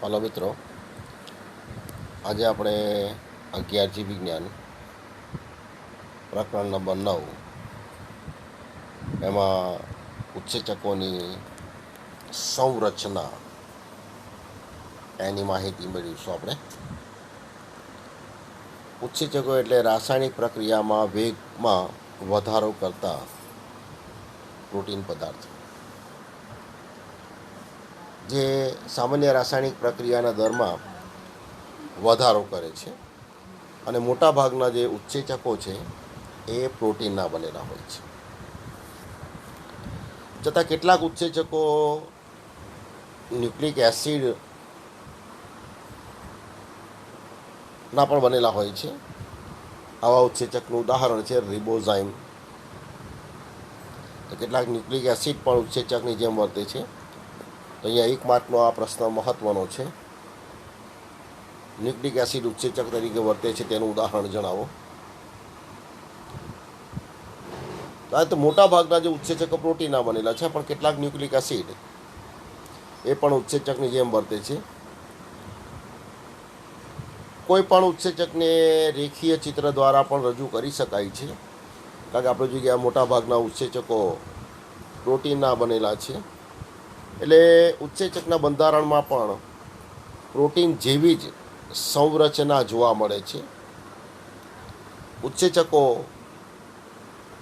હાલો મિત્રો, આજે આપણે 11જી વિજ્ઞાન પ્રકરણ નંબર 9 એમાં ઉત્સેચકોની સંરચના એની માહિતી મેળવીશું. આપણે ઉત્સેચકો એટલે રાસાયણિક પ્રક્રિયામાં વેગમાં વધારો કરતા પ્રોટીન પદાર્થ જે સામાન્ય રાસાયણિક પ્રક્રિયાના દરમાં વધારો કરે છે. અને મોટાભાગના જે ઉત્સેચકો છે એ પ્રોટીનના બનેલા હોય છે. છતાં કેટલાક ઉત્સેચકો ન્યુક્લિક એસિડના પણ બનેલા હોય છે. આવા ઉત્સેચકનું ઉદાહરણ છે રિબોઝાઇમ. કેટલાક ન્યુક્લિક એસિડ પણ ઉત્સેચકની જેમ વર્તે છે. તો અહીંયા 1 માર્કનો આ પ્રશ્ન મહત્ત્વનો છે. ન્યુક્લિક એસિડ ઉત્સેચક તરીકે વર્તે છે તેનું ઉદાહરણ જણાવો. તો મોટાભાગના જે ઉત્સેચકો પ્રોટીનના બનેલા છે, પણ કેટલાક ન્યુક્લિક એસિડ એ પણ ઉત્સેચકની જેમ વર્તે છે. કોઈ પણ ઉત્સેચકને રેખીય ચિત્ર દ્વારા પણ રજૂ કરી શકાય છે, કારણ કે આપણે જોઈએ કે આ મોટાભાગના ઉત્સેચકો પ્રોટીનના બનેલા છે. એટલે ઉત્સેચકના બંધારણમાં પણ પ્રોટીન જેવી જ સંરચના જોવા મળે છે. ઉત્સેચકો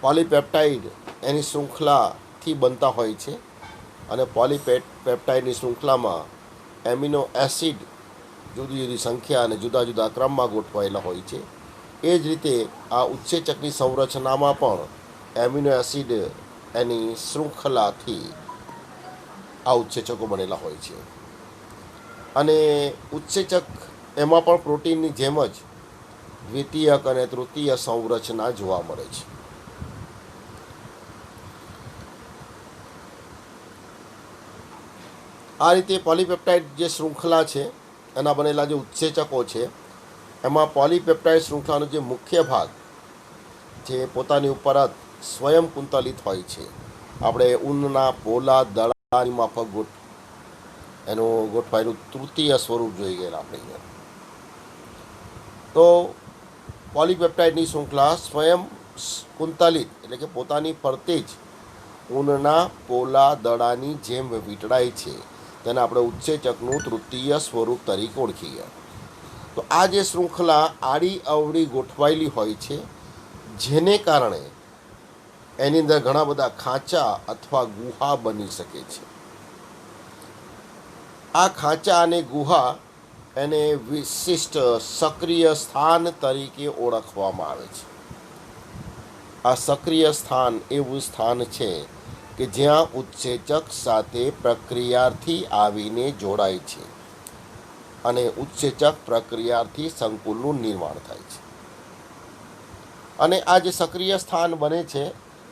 પોલીપેપ્ટાઇડ એની શૃંખલાથી બનતા હોય છે, અને પોલીપેપ્ટાઇડની શૃંખલામાં એમિનો એસિડ જુદી જુદી સંખ્યા અને જુદા જુદા ક્રમમાં ગોઠવાયેલા હોય છે. એ જ રીતે આ ઉત્સેચકની સંરચનામાં પણ એમિનો એસિડ એની શૃંખલાથી આ ઉત્સેચકો બનેલા હોય છે. અને ઉત્સેચક એમાં પણ પ્રોટીનની જેમ જ દ્વિતીયક અને તૃતીય સંરચના જોવા મળે છે. આ રીતે પોલીપેપ્ટાઇડ જે શૃંખલા છે એના બનેલા જે ઉત્સેચકો છે, એમાં પોલીપેપ્ટાઇડ શૃંખલાનો જે મુખ્ય ભાગ જે પોતાની ઉપર જ સ્વયં કુંતલિત હોય છે. આપણે ઊનના પોલા દડાની માફક એનું ગોઠવાયેલું તૃતીય સ્વરૂપ જોઈ ગયેલા આપણે અહીંયા. તો પોલીપેપ્ટાઇડની શૃંખલા સ્વયં કુંતલિત એટલે કે પોતાની ફરતે જ ઊનના પોલા દડાની જેમ વીંટળાય છે. તેને આપણે ઉત્સેચકનું તૃતીય સ્વરૂપ તરીકે ઓળખીએ. તો આ જે શૃંખલા આડી અવળી ગોઠવાયેલી હોય છે, જેને કારણે એની અંદર ઘણા બધા ખાંચા અથવા ગુહા બની શકે છે. આ ખાંચા અને ગુહા એને વિશિષ્ટ સક્રિય સ્થાન તરીકે ઓળખવામાં આવે છે. આ સક્રિય સ્થાન એવું સ્થાન છે કે જ્યાં ઉત્સેચક સાથે પ્રક્રિયાથી આવીને જોડાય છે અને ઉત્સેચક પ્રક્રિયાથી સંકુલનું નિર્માણ થાય છે. અને આ જે સક્રિય સ્થાન બને છે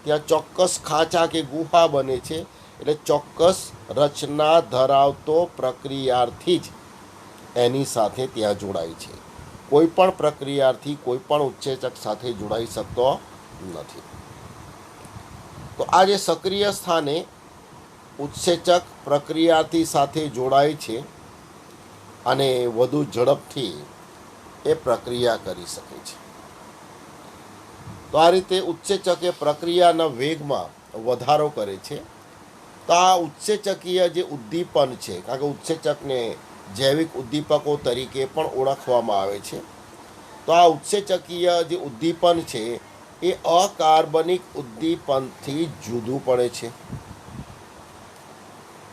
ત્યાં ચોક્કસ ખાંચા કે ગુહા બને છે. એટલે ચોક્કસ રચના ધરાવતો પ્રક્રિયાથી જ એની સાથે ત્યાં જોડાય છે. કોઈ પણ પ્રક્રિયાથી કોઈ પણ ઉત્સેચક સાથે જોડાઈ શકતો નથી. તો આ જે સક્રિય સ્થાને ઉત્સેચક પ્રક્રિયાથી સાથે જોડાય છે અને વધુ ઝડપથી એ પ્રક્રિયા કરી શકે છે. તો આ રીતે ઉત્સેચક એ પ્રક્રિયાના વેગમાં વધારો કરે છે. તો આ ઉત્સેચકીય જે ઉદ્દીપન છે, કારણ કે ઉત્સેચકને જૈવિક ઉદ્દીપકો તરીકે પણ ઓળખવામાં આવે છે. તો આ ઉત્સેચકીય જે ઉદ્દીપન છે એ અકાર્બનિક ઉદ્દીપનથી જુદું પડે છે.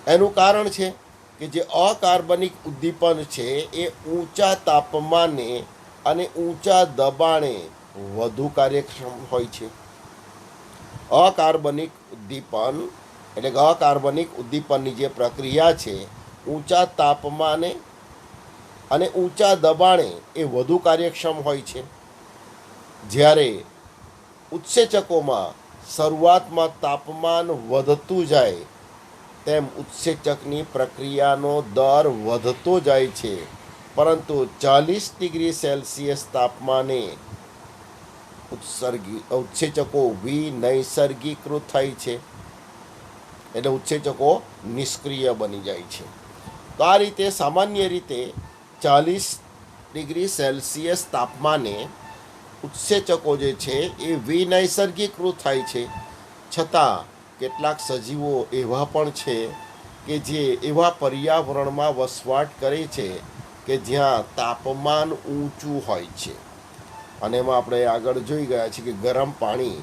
એનું કારણ છે કે જે અકાર્બનિક ઉદ્દીપન છે એ ઊંચા તાપમાને અને ઊંચા દબાણે વધુ કાર્યક્ષમ હોય છે. અકાર્બનિક ઉદ્દીપન એટલે કે અકાર્બનિક ઉદ્દીપનની જે પ્રક્રિયા છે, ઊંચા તાપમાને અને ઊંચા દબાણે એ વધુ કાર્યક્ષમ હોય છે. જ્યારે ઉત્સેચકોમાં શરૂઆતમાં તાપમાન વધતું જાય તેમ ઉત્સેચકની પ્રક્રિયાનો દર વધતો જાય છે, પરંતુ 40 ડિગ્રી સેલ્સિયસ તાપમાને ઉત્સેચકો વિનૈસર્ગીકૃત થાય છે. એટલે ઉત્સેચકો નિષ્ક્રિય બની જાય છે. તો આ રીતે સામાન્ય રીતે 40 ડિગ્રી સેલ્સિયસ તાપમાને ઉત્સેચકો જે છે એ વિનૈસર્ગીકૃત થાય છે. છતાં કેટલાક સજીવો એવા પણ છે કે જે એવા પર્યાવરણમાં વસવાટ કરે છે કે જ્યાં તાપમાન ઊંચું હોય છે. અને એમાં આપણે આગળ જોઈ ગયા છીએ કે ગરમ પાણી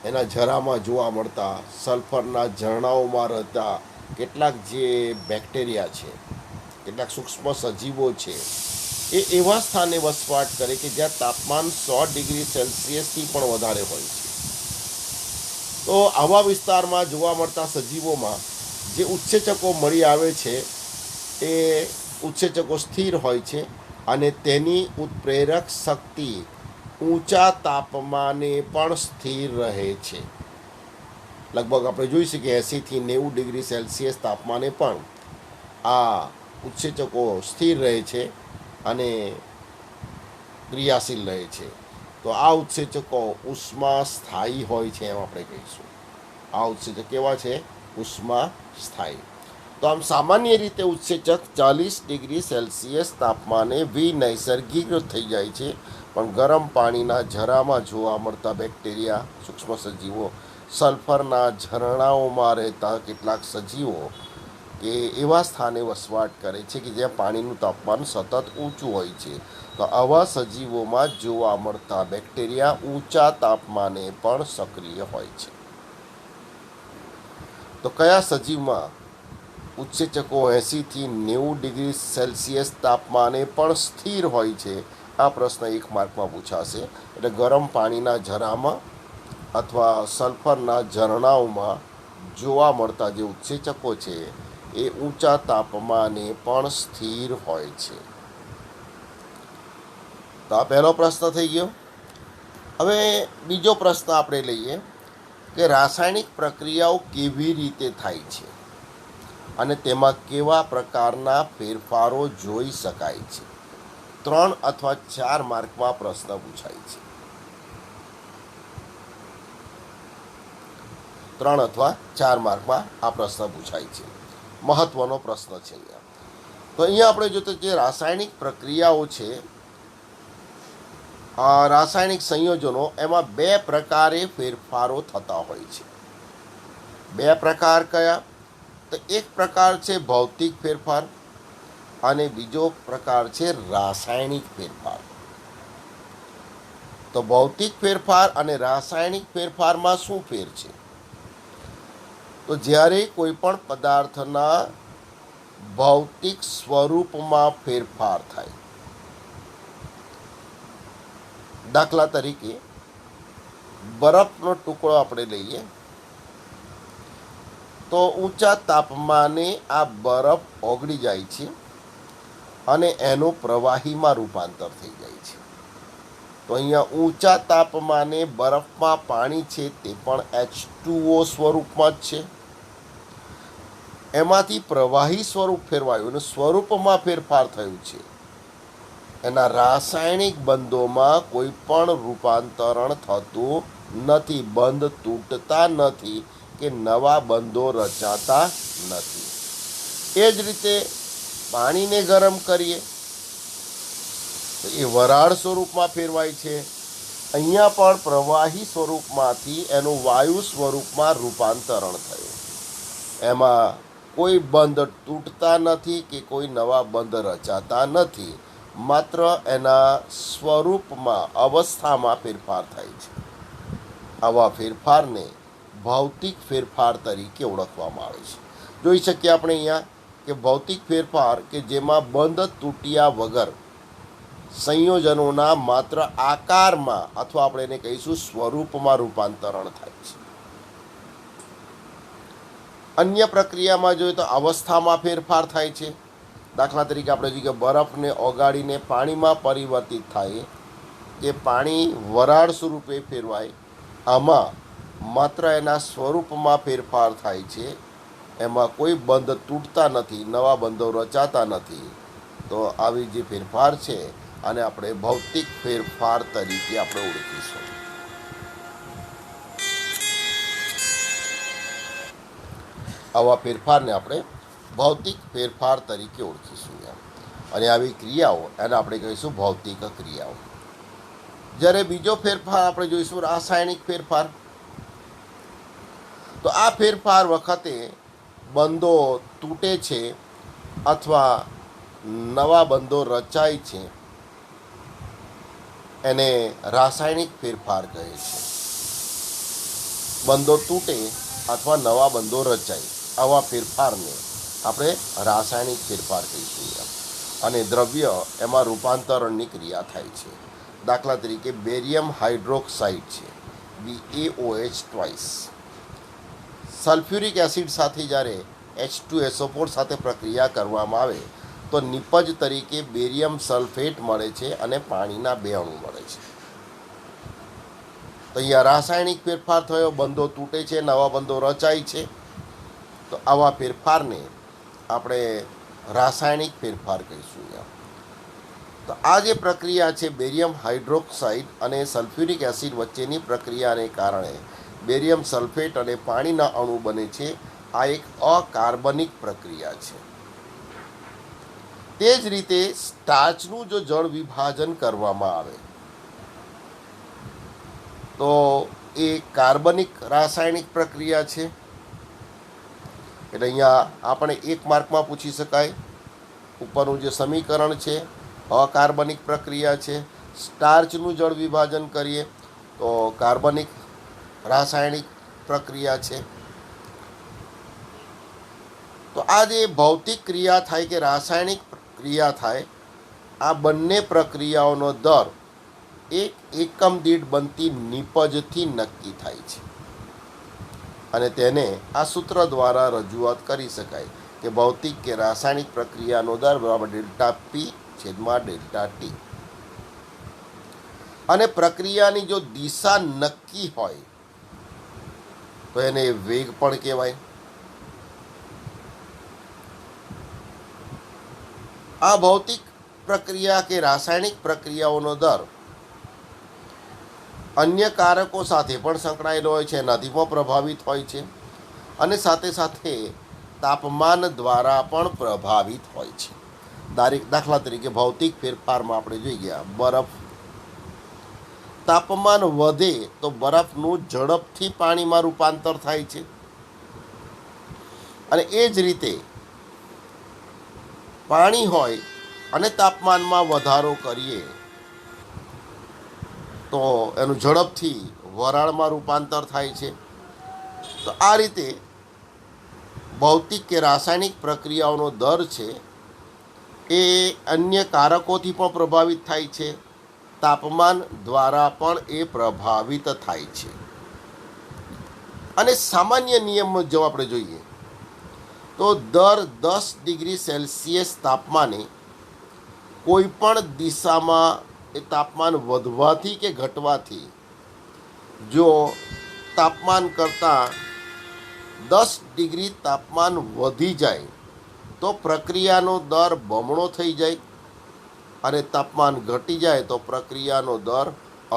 એના જરામાં જોવા મળતા, સલ્ફરના ઝરણાઓમાં રહેતા કેટલાક જે બેક્ટેરિયા છે, કેટલાક સૂક્ષ્મ સજીવો છે, એ એવા સ્થાને વસવાટ કરે કે જ્યાં તાપમાન 100 ડિગ્રી સેલ્સિયસથી પણ વધારે હોય છે. તો આવા વિસ્તારમાં જોવા મળતા સજીવોમાં જે ઉત્સેચકો મળી આવે છે એ ઉત્સેચકો સ્થિર હોય છે અને તેની ઉત્પ્રેરક શક્તિ ઊંચા તાપમાને પણ સ્થિર રહે છે. લગભગ આપણે જોઈ શકીએ 80 થી 90 ડિગ્રી સેલ્સિયસ તાપમાને પણ આ ઉત્સેચકો સ્થિર રહે છે અને ક્રિયાશીલ રહે છે. તો આ ઉત્સેચકો ઉષ્મા સ્થાયી હોય છે એમ આપણે કહીશું. આ ઉત્સેચક કેવા છે? ઉષ્મા સ્થાયી. તો આમ સામાન્ય રીતે ઉત્સેચક 40 ડિગ્રી સેલ્સિયસ તાપમાને વિનૈસર્ગીકૃત થઈ જાય છે, પણ ગરમ પાણીના જરામાં જોવા મળતા બેક્ટેરિયા, સૂક્ષ્મ સજીવો, સલ્ફરના ઝરણાઓમાં રહેતા કેટલાક સજીવો કે એવા સ્થાને વસવાટ કરે છે કે જ્યાં પાણીનું તાપમાન સતત ઊંચું હોય છે. તો આવા સજીવોમાં જોવા મળતા બેક્ટેરિયા ઊંચા તાપમાને પણ સક્રિય હોય છે. તો કયા સજીવમાં ઉત્સેચકો 80 થી 90 ડિગ્રી સેલ્સિયસ તાપમાને પણ સ્થિર હોય છે? આ પ્રશ્ન 1 માર્કમાં પૂછાશે. એટલે ગરમ પાણીના જરામાં અથવા સલ્ફરના ઝરણાઓમાં જોવા મળતા જે ઉત્સેચકો છે એ ઊંચા તાપમાને પણ સ્થિર હોય છે. તો આ પહેલો પ્રશ્ન થઈ ગયો. હવે બીજો પ્રશ્ન આપણે લઈએ કે રાસાયણિક પ્રક્રિયાઓ કેવી રીતે થાય છે અને તેમાં કેવા પ્રકારના ફેરફારો જોઈ શકાય છે? 3 અથવા 4 માર્કમાં પ્રશ્ન પૂછાય છે. 3 અથવા 4 માર્કમાં આ પ્રશ્ન પૂછાય છે. મહત્વનો પ્રશ્ન છે અહીંયા. તો અહીંયા આપણે જોતા જે રાસાયણિક પ્રક્રિયાઓ છે, રાસાયણિક સંયોજનો, એમાં 2 પ્રકારે ફેરફારો થતા હોય છે. 2 પ્રકાર કયા? તો એક પ્રકાર છે ભૌતિક ફેરફાર અને બીજો પ્રકાર છે રાસાયણિક ફેરફાર. તો ભૌતિક ફેરફાર અને રાસાયણિક ફેરફારમાં શું ફેર છે? તો જ્યારે કોઈ પણ પદાર્થના ભૌતિક સ્વરૂપમાં ફેરફાર થાય, દાખલા તરીકે બરફનો ટુકડો આપણે લઈએ તો ઊંચા તાપમાને આ બરફ ઓગળી જાય છે અને એનું પ્રવાહીમાં રૂપાંતર થઈ જાય છે. તો અહીંયા ઊંચા તાપમાને બરફમાં પાણી છે તે પણ H2O સ્વરૂપમાં જ છે. એમાંથી પ્રવાહી સ્વરૂપ ફેરવાયું અને સ્વરૂપમાં ફેરફાર થયું છે. એના રાસાયણિક બંધોમાં કોઈ પણ રૂપાંતરણ થતું નથી, બંધ તૂટતા નથી કે નવા બંધો રચાતા નથી. એ જ રીતે પાણીને ગરમ કરીએ તો એ વરાળ સ્વરૂપમાં ફેરવાય છે. અહીંયા પણ પ્રવાહી સ્વરૂપમાંથી એનું વાયુ સ્વરૂપમાં રૂપાંતરણ થયું. એમાં કોઈ બંધ તૂટતા નથી કે કોઈ નવા બંધ રચાતા નથી, માત્ર એના સ્વરૂપમાં, અવસ્થામાં ફેરફાર થાય છે. આવા ફેરફારને ભૌતિક ફેરફાર તરીકે ઓળખવામાં આવે છે. જોઈ શકીએ આપણે અહીંયા કે ભૌતિક ફેરફાર કે જેમાં બંધ તૂટ્યા વગર સંયોજનોના માત્ર આકારમાં અથવા આપણે એને કહીશું સ્વરૂપમાં રૂપાંતરણ થાય છે. અન્ય પ્રક્રિયામાં જોઈએ તો અવસ્થામાં ફેરફાર થાય છે. દાખલા તરીકે આપણે જોઈએ કે બરફને ઓગાળીને પાણીમાં પરિવર્તિત થાય કે પાણી વરાળ સ્વરૂપે ફેરવાય, આમાં માત્ર એના સ્વરૂપમાં ફેરફાર થાય છે. એમાં કોઈ બંધ તૂટતા નથી, નવા બંધો રચાતા નથી. તો આવી જે ફેરફાર છે આને આપણે ભૌતિક ફેરફાર તરીકે આપણે ઓળખીશું. આવા ફેરફારને આપણે ભૌતિક ફેરફાર તરીકે ઓળખીશું અને આવી ક્રિયાઓ એને આપણે કહીશું ભૌતિક ક્રિયાઓ. જ્યારે બીજો ફેરફાર આપણે જોઈશું રાસાયણિક ફેરફાર. તો આ ફેરફાર વખતે બંધો તૂટે છે અથવા નવા બંધો રચાય છે, એને રાસાયણિક ફેરફાર કહે છે. બંધો તૂટે અથવા નવા બંધો રચાય, આવા ફેરફારને આપણે રાસાયણિક ફેરફાર કહીશું. અને દ્રવ્ય એમાં રૂપાંતરણની ક્રિયા થાય છે. દાખલા તરીકે બેરિયમ હાઇડ્રોક્સાઇડ છે, BaOH ટ્વાઇસ. સલ્ફ્યુરિક એસિડ સાથે જ્યારે H2SO4 સાથે પ્રક્રિયા કરવામાં આવે તો નિપજ તરીકે બેરિયમ સલ્ફેટ મળે છે અને પાણીના 2 અણુ મળે છે. તો અહીંયા રાસાયણિક ફેરફાર થયો, બંધો તૂટે છે, નવા બંધો રચાય છે. તો આવા ફેરફારને આપણે રાસાયણિક ફેરફાર કહીશું. તો આ જે પ્રક્રિયા છે બેરિયમ હાઇડ્રોક્સાઇડ અને સલ્ફ્યુરિક એસિડ વચ્ચેની પ્રક્રિયાને કારણે બેરિયમ સલ્ફેટ અને પાણીના અણુ બને છે. આ એક અકાર્બનિક પ્રક્રિયા છે. તે જ રીતે સ્ટાર્ચનું જો જળ વિભાજન કરવામાં આવે તો એ કાર્બનિક રાસાયણિક પ્રક્રિયા છે. એટલે અહીંયા આપણે 1 માર્કમાં પૂછી શકાય. ઉપરનું જે સમીકરણ છે અકાર્બનિક પ્રક્રિયા છે. સ્ટાર્ચનું જળ વિભાજન કરીએ તો કાર્બનિક રાસાયણિક પ્રક્રિયા છે. તો આ જે ભૌતિક ક્રિયા થાય કે રાસાયણિક ક્રિયા થાય, આ બંને પ્રક્રિયાઓનો દર એક એકમ દીઠ બનતી નિપજથી નક્કી થાય છે. અને તેને આ સૂત્ર દ્વારા રજૂઆત કરી શકાય કે ભૌતિક કે રાસાયણિક પ્રક્રિયાનો દર બરાબર ΔP/ΔT. અને પ્રક્રિયાની જો દિશા નક્કી હોય તો એને વેગ પણ કહેવાય. આ ભૌતિક પ્રક્રિયા કે રાસાયણિક પ્રક્રિયાઓનો દર અન્ય કારકો સાથે પણ સંકળાયેલો હોય છે, એનાથી પણ પ્રભાવિત હોય છે અને સાથે સાથે તાપમાન દ્વારા પણ પ્રભાવિત હોય છે. દાખલા તરીકે ભૌતિક ફેરફારમાં આપણે જોઈ ગયા બરફ. તાપમાન વધે તો બરફનું ઝડપથી પાણીમાં રૂપાંતર થાય છે. અને એ જ રીતે પાણી હોય અને તાપમાનમાં વધારો કરીએ તો એનું ઝડપથી વરાળમાં રૂપાંતર થાય છે. તો આ રીતે ભૌતિક કે રાસાયણિક પ્રક્રિયાઓનો દર છે એ અન્ય કારકોથી પણ પ્રભાવિત થાય છે, તાપમાન દ્વારા પણ એ પ્રભાવિત થાય છે. અને સામાન્ય નિયમ જો આપણે જોઈએ તો દર 10 ડિગ્રી સેલ્સિયસ તાપમાને કોઈ પણ દિશામાં એ તાપમાન વધવાથી કે ઘટવાથી જો તાપમાન કરતાં 10 ડિગ્રી તાપમાન વધી જાય તો પ્રક્રિયાનો દર બમણો થઈ જાય અને તાપમાન ઘટી જાય તો પ્રક્રિયાનો દર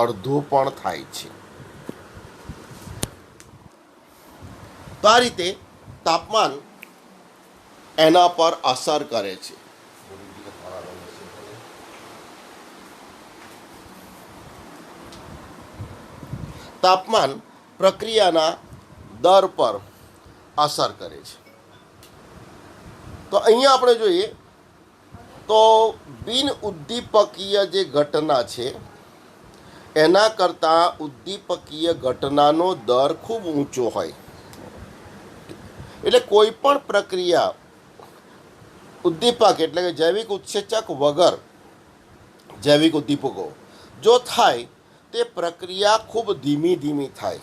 અડધો પણ થાય છે. તો આ રીતે તાપમાન એના પર અસર કરે છે. તાપમાન પ્રક્રિયાના દર પર અસર કરે છે. તો અહીંયા આપણે જોઈએ તો બિન ઉદ્દીપકીય જે ઘટના છે એના કરતાં ઉદ્દીપકીય ઘટનાનો દર ખૂબ ઊંચો હોય. એટલે કોઈ પણ પ્રક્રિયા ઉદ્દીપક એટલે કે જૈવિક ઉત્સેચક વગર જૈવિક ઉદ્દીપકો જો થાય તે પ્રક્રિયા ખૂબ ધીમી ધીમી થાય.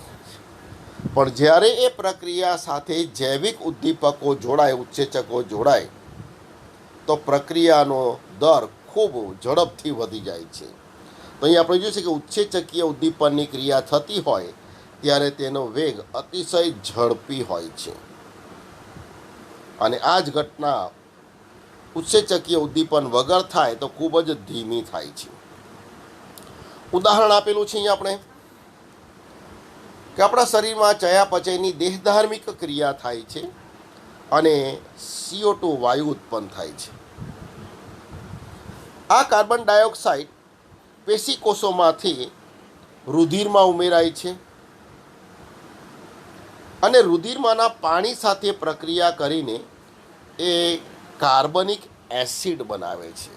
પણ જ્યારે એ પ્રક્રિયા સાથે જૈવિક ઉદ્દીપકો જોડાય, ઉત્સેચકો જોડાય તો પ્રક્રિયાનો દર ખૂબ ઝડપથી વધી જાય છે. તો અહીં આપણે જોઈશું કે ઉત્સેચકીય ઉદ્દીપનની ક્રિયા થતી હોય ત્યારે તેનો વેગ અતિશય ઝડપી હોય છે અને આ જ ઘટના ઉત્સેચકીય ઉદ્દીપન વગર થાય તો ખૂબ જ ધીમી થાય છે. ઉદાહરણ આપેલું છે અહીંયા આપણે કે આપણા શરીરમાં ચયાપચયની દેહધાર્મિક ક્રિયા થાય છે અને CO2 વાયુ ઉત્પન્ન થાય છે. આ કાર્બન ડાયોક્સાઇડ પેશીકોષોમાંથી રુધિરમાં ઉમેરાય છે અને રુધિરમાંના પાણી સાથે પ્રક્રિયા કરીને એ કાર્બનિક એસિડ બનાવે છે.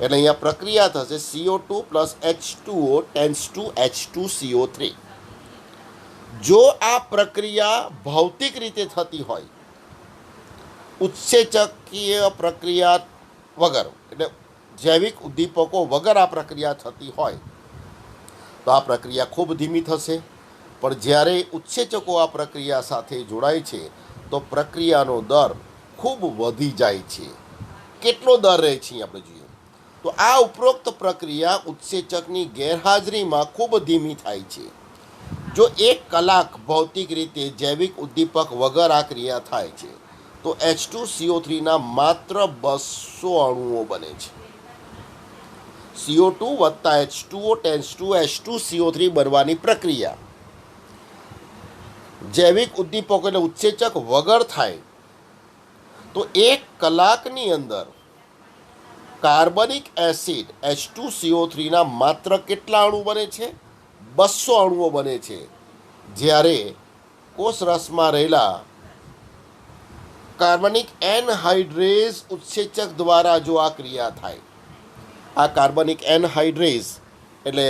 એટલે અહીંયા પ્રક્રિયા થશે CO2 plus H2O tends to H2CO3. જો આ પ્રક્રિયા ભૌતિક રીતે થતી હોય, ઉત્સેચકીય પ્રક્રિયા વગર, એટલે જૈવિક ઉદ્દીપકો વગર આ પ્રક્રિયા થતી હોય તો આ પ્રક્રિયા ખૂબ ધીમી થશે. પણ જ્યારે ઉત્સેચકો આ પ્રક્રિયા સાથે જોડાય છે તો પ્રક્રિયાનો દર ખૂબ વધી જાય છે. કેટલો દર રહે છે આપણે જોઈએ તો આ ઉપરોક્ત પ્રક્રિયા ઉત્સેચકની ગેરહાજરીમાં ખૂબ ધીમી થાય છે. જો 1 કલાક ભૌતિક રીતે જૈવિક ઉદ્દીપક વગર આ ક્રિયા થાય છે તો H2CO3ના માત્ર 200 અણુઓ બને છે. CO2 વત્તા H2O ટેન્ડ્સ ટુ H2CO3 બનવાની પ્રક્રિયા જૈવિક ઉદ્દીપકો એટલે ઉત્સેચક વગર થાય તો 1 કલાકની અંદર કાર્બનિક એસિડ H2CO3ના માત્ર કેટલા અણુ બને છે? 200 અણુઓ બને છે. જ્યારે કોષરસમાં રહેલા કાર્બનિક એનહાઇડ્રેઝ ઉત્સેચક દ્વારા જો આ ક્રિયા થાય, આ કાર્બનિક એનહાઇડ્રેઝ એટલે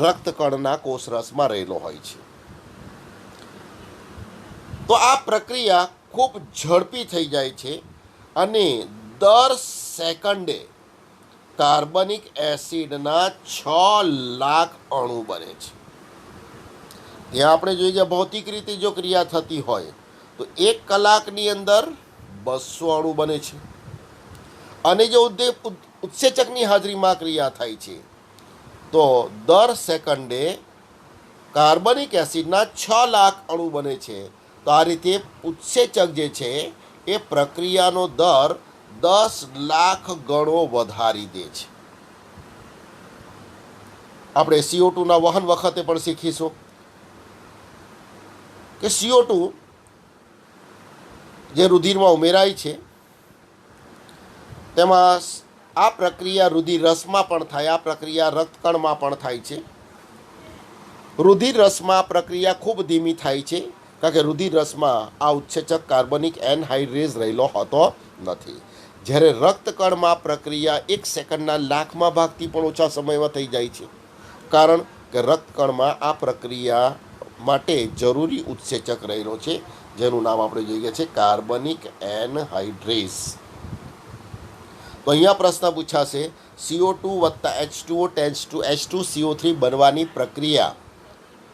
રક્તકણના કોષરસમાં રહેલો હોય છે, તો આ પ્રક્રિયા ખૂબ ઝડપી થઈ જાય છે અને દર સેકન્ડે કાર્બનિક એસિડના 6 લાખ અણુ બને છે. ત્યાં આપણે જોઈએ કે ભૌતિક રીતે જો ક્રિયા થતી હોય તો 1 કલાકની અંદર 200 અણુ બને છે અને જો ઉત્સેચકની હાજરીમાં ક્રિયા થાય છે તો દર સેકન્ડે કાર્બનિક એસિડના 6 લાખ અણુ બને છે. તો આ રીતે ઉત્સેચક જે છે એ પ્રક્રિયાનો દર 10 લાખ ગણો વધારી દે છે. આપણે CO2ના વહન વખતે પણ શીખીશું કે CO2 જે રુધિરમાં ઉમેરાય છે તેમાં આ પ્રક્રિયા રુધિર રસમાં પણ થાય, આ પ્રક્રિયા રક્તકણમાં પણ થાય છે. રુધિર રસમાં પ્રક્રિયા ખૂબ ધીમી થાય છે કારણ કે રુધિર રસમાં આ ઉત્સેચક કાર્બનિક એનહાઇડ્રેઝ રહેલો હોતો નથી. જ્યારે રક્તકણમાં પ્રક્રિયા 1 સેકન્ડના લાખમાં ભાગથી પણ ઓછા સમયમાં થઈ જાય છે, કારણ કે રક્તકણમાં આ પ્રક્રિયા માટે જરૂરી ઉત્સેચક રહેલો છે જેનું નામ આપણે જોઈએ છે કાર્બનિક એનહાઇડ્રેઝ. તો અહીંયા પ્રશ્ન પૂછાશે CO2 વત્તા H2O ટેન્ડ્સ ટુ H2CO3 બનવાની પ્રક્રિયા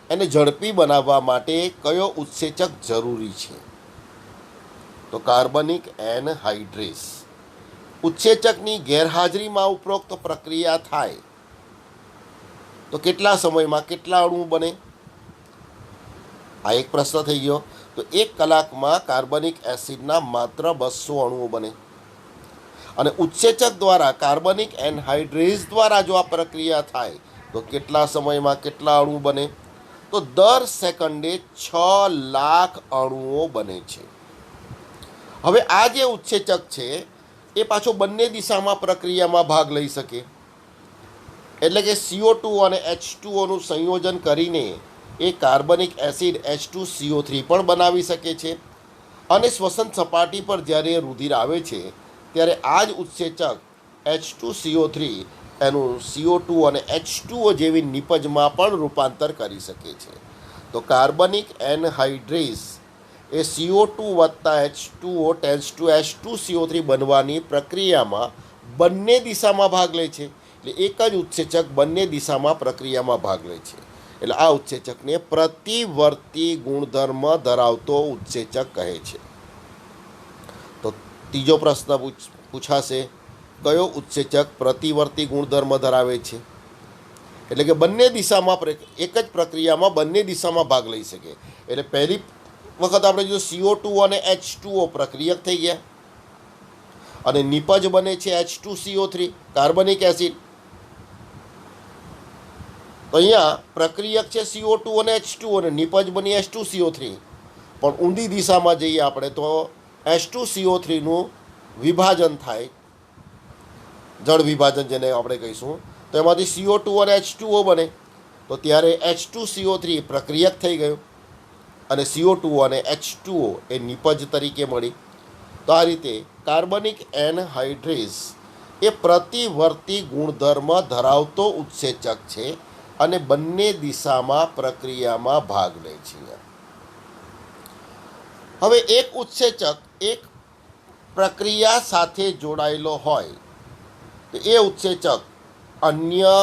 એને ઝડપી બનાવવા માટે કયો ઉત્સેચક જરૂરી છે? તો કાર્બનિક એનહાઇડ્રેઝ. ઉત્સેચકની ગેરહાજરીમાં ઉપરોક્ત પ્રક્રિયા થાય તો કેટલા સમયમાં કેટલા અણુ બને? આ એક પ્રશ્ન થઈ ગયો. તો 1 કલાકમાં કાર્બનિક એસિડના માત્ર 200 અણુઓ બને અને ઉત્સેચક દ્વારા કાર્બનિક એનહાઇડ્રેઝ દ્વારા જો આ પ્રક્રિયા થાય તો કેટલા સમયમાં કેટલા અણુ બને? તો દર સેકન્ડે 6 લાખ અણુઓ બને છે. હવે આ જે ઉત્સેચક છે એ પાછો બંને દિશામાં પ્રક્રિયામાં ભાગ લઈ શકે, એટલે કે CO2 અને H2Oનું સંયોજન કરીને એ કાર્બનિક એસિડ H2CO3 પણ બનાવી શકે છે અને શ્વસન સપાટી પર જ્યારે રુધિર આવે છે ત્યારે આ જ ઉત્સેચક H2CO3 એનું CO2 અને H2O જેવી નિપજમાં પણ રૂપાંતર કરી શકે છે. તો કાર્બનિક એનહાઇડ્રેઝ એ CO2 વત્તા H2O ટેન્ડ્સ ટુ H2CO3 બનવાની પ્રક્રિયામાં બંને દિશામાં ભાગ લે છે. એટલે એક જ ઉત્સેચક બંને દિશામાં પ્રક્રિયામાં ભાગ લે છે. એટલે આ ઉત્સેચકને પ્રતિવર્તી ગુણધર્મ ધરાવતો ઉત્સેચક કહે છે. તો ત્રીજો પ્રશ્ન પૂછાશે કયો ઉત્સેચક પ્રતિવર્તી ગુણધર્મ ધરાવે છે? એટલે કે બંને દિશામાં એક જ પ્રક્રિયામાં બંને દિશામાં ભાગ લઈ શકે. એટલે પહેલી વખત આપણે જો CO2 અને H2O પ્રક્રિયક થઈ ગયા અને નિપજ બને છે H2CO3 કાર્બનિક એસિડ. તો અહીંયા પ્રક્રિયક છે CO2 અને H2O અને નિપજ બની H2CO3. પણ ઊંધી દિશામાં જઈએ આપણે તો H2CO3નું વિભાજન થાય, જળ વિભાજન જેને આપણે કહીશું, તો એમાંથી CO2 અને H2O બને. તો ત્યારે H2CO3 પ્રક્રિયક થઈ ગયું અને CO2 અને H2O એ નિપજ તરીકે મળી. તો આ રીતે કાર્બનિક એનહાઇડ્રેસ એ પ્રતિવર્તી ગુણધર્મ ધરાવતો ઉત્સેચક છે અને બંને દિશામાં પ્રક્રિયામાં ભાગ લે છે. હવે એક ઉત્સેચક એક પ્રક્રિયા સાથે જોડાયેલો હોય તો એ ઉત્સેચક અન્ય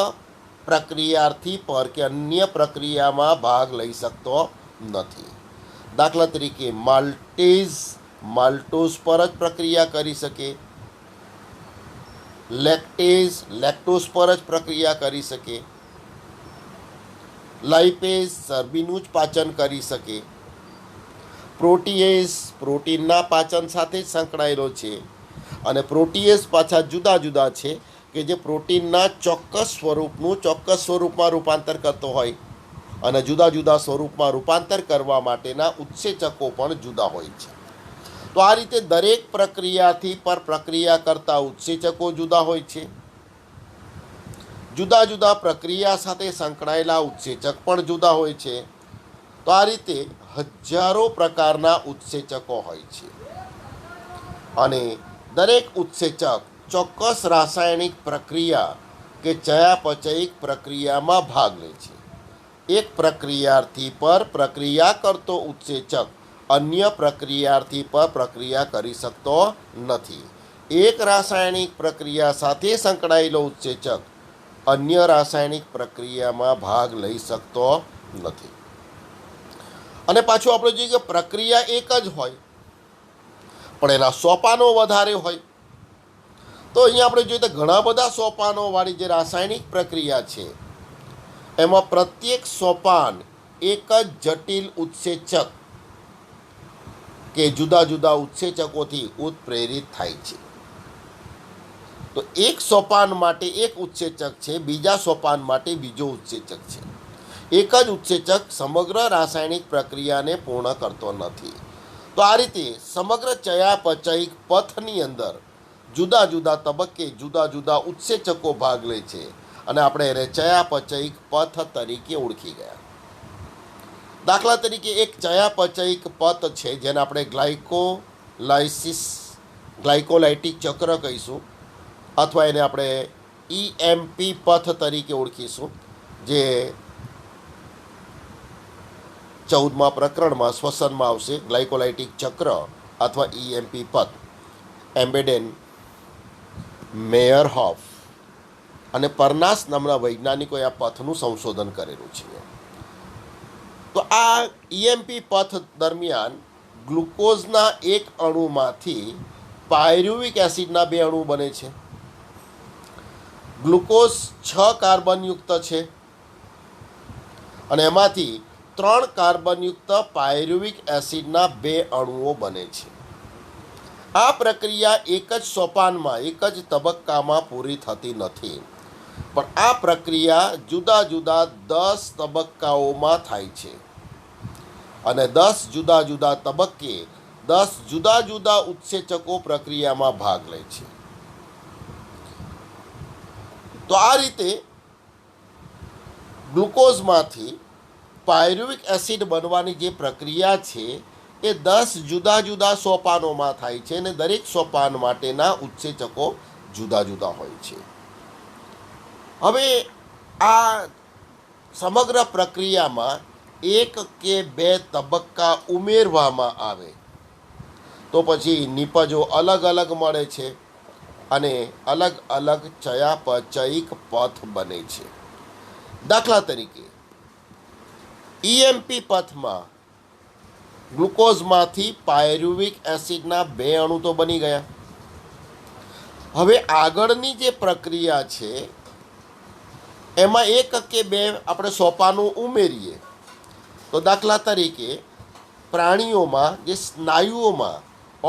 પ્રક્રિયાર્થી પર કે અન્ય પ્રક્રિયામાં ભાગ લઈ શકતો નથી. દાખલા તરીકે માલ્ટોઝ પર જ પ્રક્રિયા કરી શકે, લેક્ટોઝ પર જ પ્રક્રિયા કરી શકે, લાઇપેઝ ચરબીનું જ પાચન કરી શકે, પ્રોટીએઝ પ્રોટીનના પાચન સાથે જ સંકળાયેલો છે, અને પ્રોટીએઝ પાછા જુદા જુદા છે કે જે પ્રોટીનના ચોક્કસ સ્વરૂપમાં રૂપાંતર કરતો હોય, અને જુદા જુદા સ્વરૂપમાં રૂપાંતર કરવા માટેના ઉત્સેચકો પણ જુદા હોય છે. તો આ રીતે દરેક પ્રક્રિયાથી પર પ્રક્રિયા કરતા ઉત્સેચકો જુદા હોય છે. જુદા જુદા પ્રક્રિયા સાથે સંકળાયેલા ઉત્સેચક પણ જુદા હોય છે. તો આ રીતે હજારો પ્રકારના ઉત્સેચકો હોય છે અને દરેક ઉત્સેચક ચોક્કસ રાસાયણિક પ્રક્રિયા કે ચયાપચયિક પ્રક્રિયામાં ભાગ લે છે. એક પ્રક્રિયાર્થી પર પ્રક્રિયા કરતો ઉત્સેચક અન્ય પ્રક્રિયાર્થી પર પ્રક્રિયા કરી શકતો નથી. એક રાસાયણિક પ્રક્રિયા સાથે સંકળાયેલો ઉત્સેચક અન્ય રાસાયણિક પ્રક્રિયામાં ભાગ લઈ શકતો નથી. અને પાછું આપણે જોઈએ કે પ્રક્રિયા એક જ હોય પણ એના સોપાનો વધારે હોય. તો અહીંયા આપણે જોઈએ તો ઘણા બધા સોપાનોવાળી જે રાસાયણિક પ્રક્રિયા છે એમાં પ્રત્યેક સોપાન એક જ જટિલ ઉત્સેચક કે જુદા જુદા ઉત્સેચકોથી ઉત્પ્રેરિત થાય છે. તો એક સોપાન માટે એક ઉત્સેચક છે, બીજા સોપાન માટે બીજો ઉત્સેચક છે. એક જ ઉત્સેચક સમગ્ર રાસાયણિક પ્રક્રિયાને પૂર્ણ કરતો નથી. તો આ રીતે સમગ્ર ચયાપચયિક પથની અંદર જુદા જુદા તબક્કે જુદા જુદા ઉત્સેચકો ભાગ લે છે અને આપણે એને ચયાપચયિક પથ તરીકે ઓળખી ગયા. દાખલા તરીકે એક ચયાપચયિક પથ છે જેને આપણે ગ્લાયકોલાઇટિક ચક્ર કહીશું, અથવા એને આપણે EMP પથ તરીકે ઓળખીશું, જે 14મા પ્રકરણમાં શ્વસનમાં આવશે. ગ્લાયકોલાઇટિક ચક્ર અથવા EMP પથ એમ્બેડેન, મેયરહોફ અને પરનાસ નામના વૈજ્ઞાનિકોએ આ પથનું સંશોધન કરેલું છે. તો આ EMP પથ દરમિયાન ગ્લુકોઝના એક અણુમાંથી પાયરુવિક એસિડના 2 અણુ બને છે. ગ્લુકોઝ 6 કાર્બનયુક્ત છે અને એમાંથી 3 કાર્બનયુક્ત પાયરુવિક એસિડના 2 અણુઓ બને છે. આ પ્રક્રિયા એક જ સોપાનમાં એક જ તબક્કામાં પૂરી થતી નથી, પણ આ પ્રક્રિયા જુદા જુદા 10 તબક્કાઓમાં થાય છે અને 10 જુદા જુદા તબક્કે 10 જુદા જુદા ઉત્સેચકો પ્રક્રિયામાં ભાગ લે છે. તો આ રીતે ગ્લુકોઝમાંથી પાયરુવિક એસિડ બનવાની જે પ્રક્રિયા છે એ 10 જુદા જુદા સોપાનોમાં થાય છે અને દરેક સોપાન માટેના ઉત્સેચકો જુદા જુદા હોય છે. હવે આ સમગ્ર પ્રક્રિયામાં 1 કે 2 તબક્કા ઉમેરવામાં આવે તો પછી નિપજો અલગ અલગ મળે છે અને અલગ અલગ ચયાપચયિક પથ બને છે. દાખલા તરીકે EMP પથમાં ગ્લુકોઝમાંથી પાયરુવિક એસિડના 2 અણુ તો બની ગયા. હવે આગળની જે પ્રક્રિયા છે એમાં 1 કે 2 આપણે સોપાનું ઉમેરીએ તો દાખલા તરીકે પ્રાણીઓમાં જે સ્નાયુઓમાં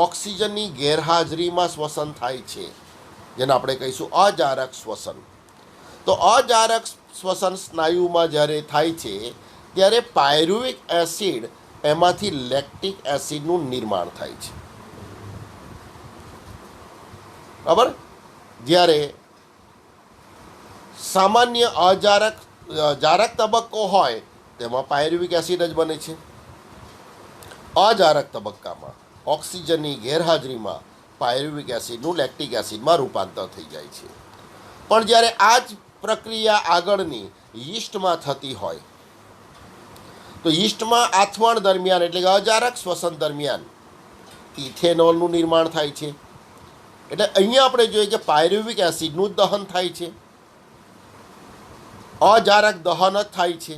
ઓક્સિજનની ગેરહાજરીમાં શ્વસન થાય છે જેને આપણે કહીશું અજારક શ્વસન. તો અજારક શ્વસન સ્નાયુમાં જ્યારે થાય છે ત્યારે પાયરુવિક એસિડ એમાંથી લેક્ટિક એસિડનું નિર્માણ થાય છે. બરાબર. જ્યારે સામાન્ય જારક તબક્કો હોય તેમાં પાયરુવિક એસિડ જ બને છે. અજારક તબક્કામાં ઓક્સિજનની ગેરહાજરીમાં પાયરુવિક એસિડનું લેક્ટિક એસિડમાં રૂપાંતર થઈ જાય છે. પણ જ્યારે આ જ પ્રક્રિયા આગળની યીસ્ટમાં થતી હોય તો યીસ્ટમાં આથવણ દરમિયાન એટલે કે અજારક શ્વસન દરમિયાન ઇથેનોલનું નિર્માણ થાય છે. એટલે અહીંયા આપણે જોઈએ કે પાયરુવિક એસિડનું જ દહન થાય છે, અજારક દહન જ થાય છે.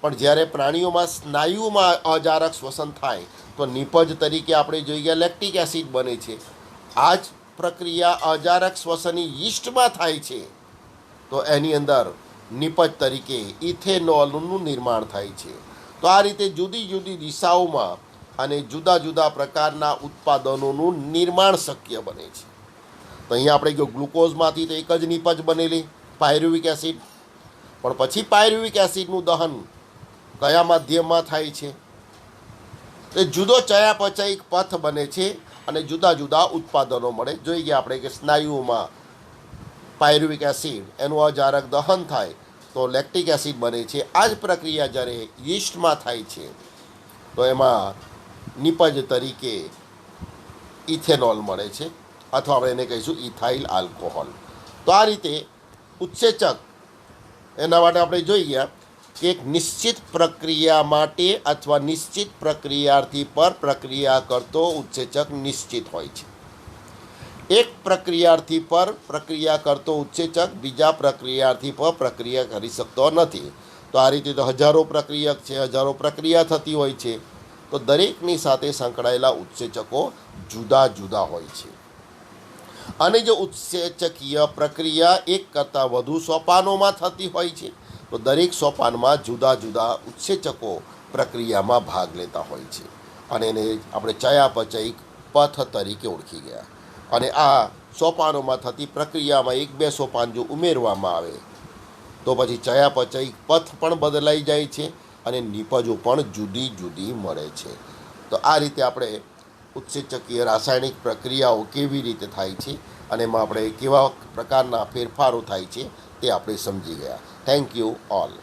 પણ જ્યારે પ્રાણીઓમાં સ્નાયુમાં અજારક શ્વસન થાય તો નિપજ તરીકે આપણે જોઈએ લેક્ટિક એસિડ બને છે. આ જ પ્રક્રિયા અજારક શ્વસનની યીસ્ટમાં થાય છે તો એની અંદર નિપજ તરીકે ઇથેનોલનું નિર્માણ થાય છે. તો આ રીતે જુદી જુદી દિશાઓમાં અને જુદા જુદા પ્રકારના ઉત્પાદનોનું નિર્માણ શક્ય બને છે. તો અહીંયા આપણે જો ગ્લુકોઝમાંથી તો એક જ નિપજ બનેલી પાયરુવિક એસિડ, પણ પછી પાયરુવિક એસિડનું દહન કયા માધ્યમમાં થાય છે? એ જુદો ચયાપચયિક પથ બને છે અને જુદા જુદા ઉત્પાદનો મળે. જોઈએ આપણે કે સ્નાયુઓમાં પાયરુવિક એસિડ એનું અજારક દહન થાય તો લેક્ટિક એસિડ બને છે. આ જ પ્રક્રિયા જ્યારે યીસ્ટમાં થાય છે તો એમાં નિપજ તરીકે ઇથેનોલ મળે છે, અથવા આપણે એને કહીશું ઇથાઇલ આલ્કોહોલ. તો આ રીતે ઉત્સેચક એના માટે આપણે જોઈએ કે એક નિશ્ચિત પ્રક્રિયા માટે અથવા નિશ્ચિત પ્રક્રિયાર્થી પર પ્રક્રિયા કરતો ઉત્સેચક નિશ્ચિત હોય છે. એક પ્રક્રિયાર્થી પર પ્રક્રિયા કરતો ઉત્સેચક બીજા પ્રક્રિયાર્થી પર પ્રક્રિયા કરી શકતો નથી. તો આ રીતે તો હજારો પ્રક્રિયક છે, હજારો પ્રક્રિયા થતી હોય છે. તો દરેકની સાથે સંકળાયેલા ઉત્સેચકો જુદા જુદા હોય છે. અને જો ઉત્સેચકીય પ્રક્રિયા એક કરતાં વધુ સોપાનોમાં થતી હોય છે તો દરેક સોપાનમાં જુદા જુદા ઉત્સેચકો પ્રક્રિયામાં ભાગ લેતા હોય છે, અને એને આપણે ચયાપચયિક પથ તરીકે ઓળખી ગયા. અને આ સોપાનોમાં થતી પ્રક્રિયામાં એક બે સોપાન જો ઉમેરવામાં આવે તો પછી ચયાપચયિક પથ પણ બદલાઈ જાય છે અને નિપજો પણ જુદી જુદી મળે છે. તો આ રીતે આપણે ઉત્સેચકીય રાસાયણિક પ્રક્રિયાઓ કેવી રીતે થાય છે અને એમાં આપણે કેવા પ્રકારના ફેરફારો થાય છે તે આપણે સમજી ગયા. Thank you all.